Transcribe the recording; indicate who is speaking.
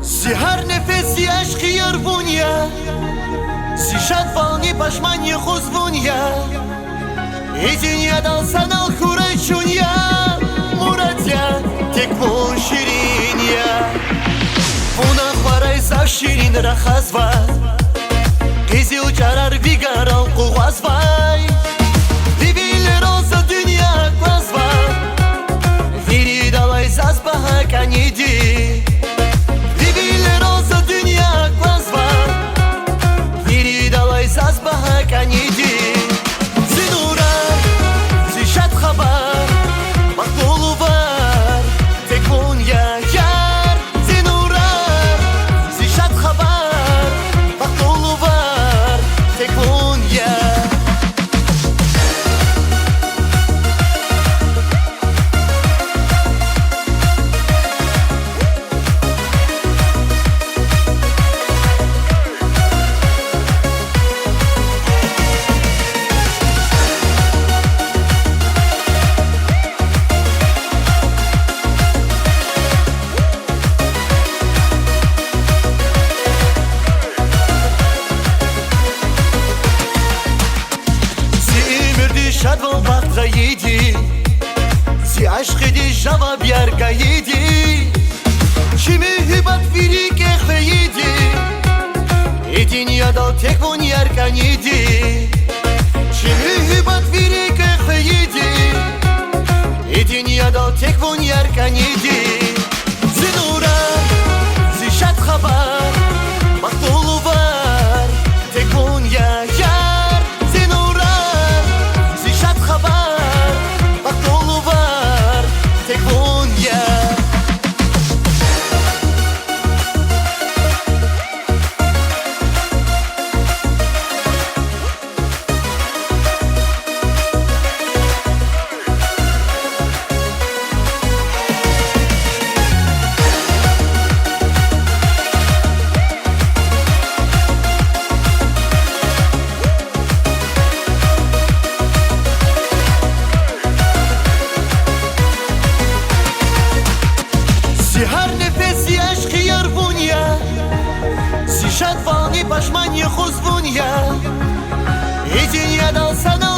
Speaker 1: سی هر نفسی عشقی یاربونیا سی شدوانی پشمانی خوزبونیا ایدینیادان sana kurayçunya Muratya tek bu şirinya Buna xvaray zav şirin raxaz var Kezi uçarar bigaral kuğaz vay Bibiler olsa dünya kvaz var Veri dalay zaz baha kanidi Bibiler olsa dünya kvaz var Veri dalay zaz baha kanidi Zinura zişat xabar Maktulu var tek bunya yar Zinura zişat xabar Maktulu var tek bunya شدوان وقت غیدی زی عشق دی جواب یار گیدی چیمی هیبت ویری که خیدی ایدین یادا تک بون یار کنیدی چیمی هیبت ویری که خیدی ایدین یادا تک بون یار کنیدی زنورا زی شد خبر مقتولو var tek bun yar Zinura zişat xabar Maktulu var tek bunya سی هر نفسی عشقی یاربونیا سی شدوانی پشمانی خوزبونیا ایدین یادان sana